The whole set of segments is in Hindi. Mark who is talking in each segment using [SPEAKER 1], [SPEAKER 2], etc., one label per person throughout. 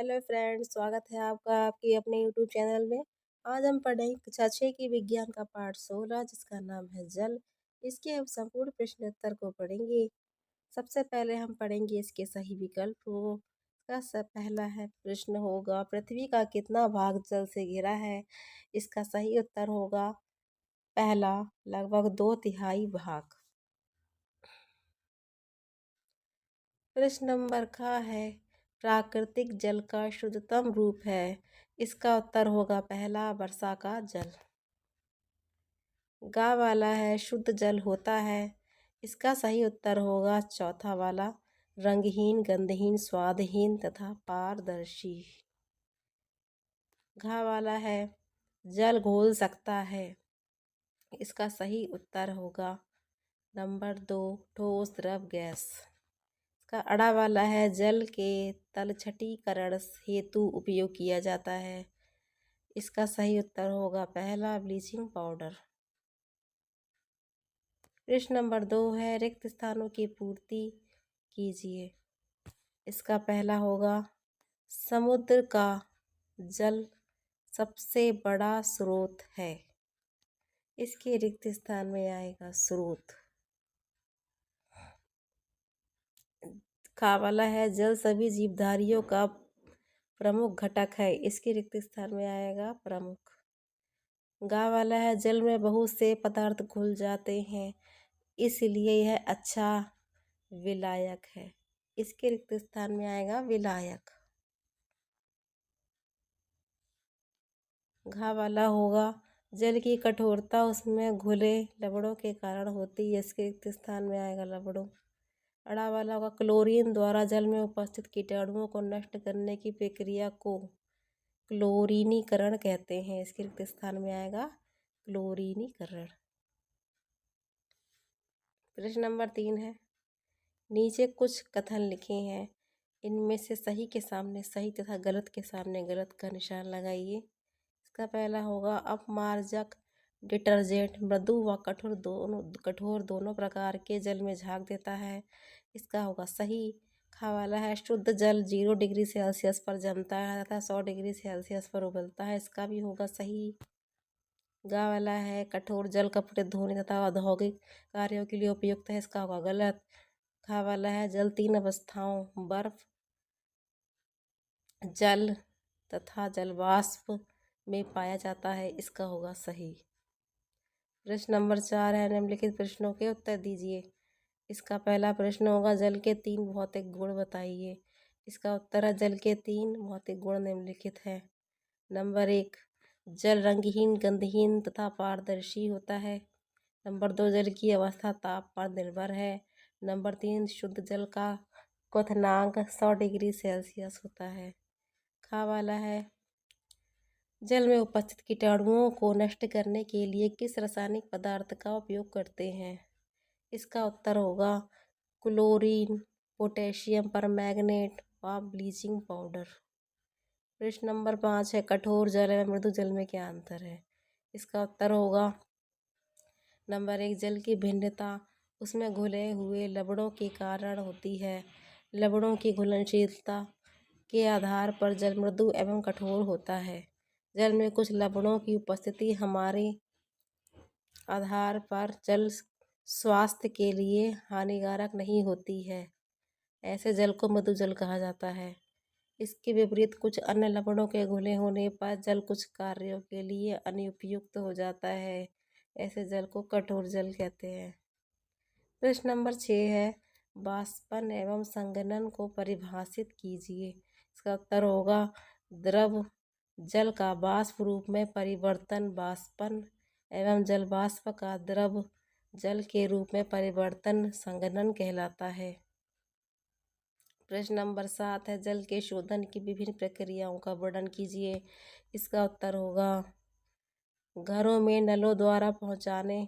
[SPEAKER 1] हेलो फ्रेंड्स, स्वागत है आपका आपके अपने यूट्यूब चैनल में। आज हम पढ़ेंगे कक्षा 6 की विज्ञान का पाठ 16 जिसका नाम है जल। इसके हम संपूर्ण प्रश्न उत्तर को पढ़ेंगे। सबसे पहले हम पढ़ेंगे इसके सही विकल्प को। इसका सब पहला है प्रश्न होगा पृथ्वी का कितना भाग जल से घिरा है। इसका सही उत्तर होगा पहला, लगभग 2/3 भाग। प्रश्न नंबर का है प्राकृतिक जल का शुद्धतम रूप है। इसका उत्तर होगा पहला, वर्षा का जल। गा वाला है शुद्ध जल होता है। इसका सही उत्तर होगा चौथा वाला, रंगहीन, गंधहीन, स्वादहीन तथा पारदर्शी। घा वाला है जल घोल सकता है। इसका सही उत्तर होगा नंबर 2, ठोस, द्रव, गैस। का अड़ा वाला है जल के तलछटीकरण हेतु उपयोग किया जाता है। इसका सही उत्तर होगा पहला, ब्लीचिंग पाउडर। प्रश्न नंबर 2 है रिक्त स्थानों की पूर्ति कीजिए। इसका पहला होगा समुद्र का जल सबसे बड़ा स्रोत है। इसके रिक्त स्थान में आएगा स्रोत। खा वाला है जल सभी जीवधारियों का प्रमुख घटक है। इसके रिक्त स्थान में आएगा प्रमुख। गा वाला है जल में बहुत से पदार्थ घुल जाते हैं, इसलिए यह अच्छा विलायक है। इसके रिक्त स्थान में आएगा विलायक। घा वाला होगा जल की कठोरता उसमें घुले लवणों के कारण होती है। इसके रिक्त स्थान में आएगा लवणों। अड़ा वाला होगा क्लोरीन द्वारा जल में उपस्थित कीटाणुओं को नष्ट करने की प्रक्रिया को क्लोरीनीकरण कहते हैं। इसके रिक्त स्थान में आएगा क्लोरीनीकरण। प्रश्न नंबर 3 है नीचे कुछ कथन लिखे हैं, इनमें से सही के सामने सही तथा गलत के सामने गलत का निशान लगाइए। इसका पहला होगा अपमार्जक डिटर्जेंट मृदु व कठोर दोनों प्रकार के जल में झाग देता है। इसका होगा सही। खा वाला है शुद्ध जल 0 डिग्री सेल्सियस पर जमता है तथा 100 डिग्री सेल्सियस पर उबलता है। इसका भी होगा सही। गा वाला है कठोर जल कपड़े धोने तथा औद्योगिक कार्यों के लिए उपयुक्त है। इसका होगा गलत। खा वाला है जल 3 अवस्थाओं बर्फ, जल तथा जलवाष्प में पाया जाता है। इसका होगा सही। प्रश्न नंबर 4 है निम्नलिखित प्रश्नों के उत्तर दीजिए। इसका पहला प्रश्न होगा जल के 3 भौतिक गुण बताइए। इसका उत्तर है जल के 3 भौतिक गुण निम्नलिखित है। नंबर 1, जल रंगहीन, गंधहीन तथा पारदर्शी होता है। नंबर 2, जल की अवस्था ताप पर निर्भर है। नंबर 3, शुद्ध जल का क्वथनांक 100 डिग्री सेल्सियस होता है। खा वाला है जल में उपस्थित कीटाणुओं को नष्ट करने के लिए किस रासायनिक पदार्थ का उपयोग करते हैं। इसका उत्तर होगा क्लोरीन, पोटेशियम परमैंगनेट व ब्लीचिंग पाउडर। प्रश्न नंबर 5 है कठोर जल एवं मृदु जल में क्या अंतर है। इसका उत्तर होगा नंबर 1, जल की भिन्नता उसमें घुले हुए लवणों के कारण होती है। लवणों की घुलनशीलता के आधार पर जल मृदु एवं कठोर होता है। जल में कुछ लवणों की उपस्थिति हमारे आधार पर जल स्वास्थ्य के लिए हानिकारक नहीं होती है। ऐसे जल को मृदु जल कहा जाता है। इसके विपरीत कुछ अन्य लवणों के घुले होने पर जल कुछ कार्यों के लिए अनुपयुक्त हो जाता है। ऐसे जल को कठोर जल कहते हैं। प्रश्न नंबर 6 है वाष्पन एवं संघनन को परिभाषित कीजिए। इसका उत्तर होगा द्रव जल का वाष्प रूप में परिवर्तन वाष्पन एवं जल वाष्प का द्रव जल के रूप में परिवर्तन संघनन कहलाता है। प्रश्न नंबर 7 है जल के शोधन की विभिन्न प्रक्रियाओं का वर्णन कीजिए। इसका उत्तर होगा घरों में नलों द्वारा पहुंचाने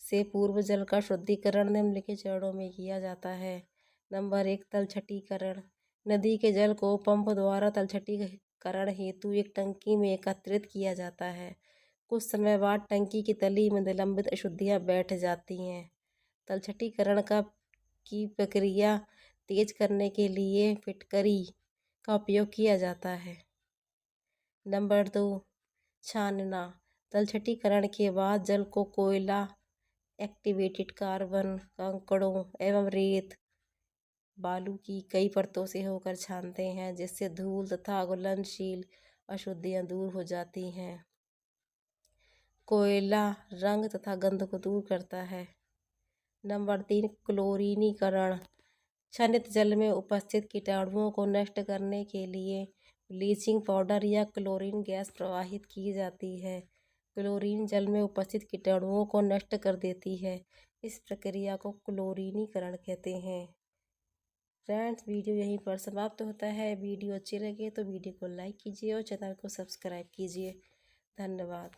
[SPEAKER 1] से पूर्व जल का शुद्धिकरण निम्नलिखित चरणों में किया जाता है। नंबर 1, तलछटीकरण। नदी के जल को पंप द्वारा तलछटीकरण हेतु एक टंकी में एकत्रित किया जाता है। कुछ समय बाद टंकी की तली में निलंबित अशुद्धियां बैठ जाती हैं। तलछटीकरण की प्रक्रिया तेज करने के लिए फिटकरी का उपयोग किया जाता है। नंबर 2, छानना। तलछटीकरण के बाद जल को कोयला, एक्टिवेटेड कार्बन, कंकड़ों एवं रेत, बालू की कई परतों से होकर छानते हैं, जिससे धूल तथा घुलनशील अशुद्धियां दूर हो जाती हैं। कोयला रंग तथा गंध को दूर करता है। नंबर 3, क्लोरीनीकरण। छानित जल में उपस्थित कीटाणुओं को नष्ट करने के लिए ब्लीचिंग पाउडर या क्लोरीन गैस प्रवाहित की जाती है। क्लोरीन जल में उपस्थित कीटाणुओं को नष्ट कर देती है। इस प्रक्रिया को क्लोरीनीकरण कहते हैं। फ्रेंड्स, वीडियो यहीं पर समाप्त होता है। वीडियो अच्छी लगे तो वीडियो को लाइक कीजिए और चैनल को सब्सक्राइब कीजिए। धन्यवाद।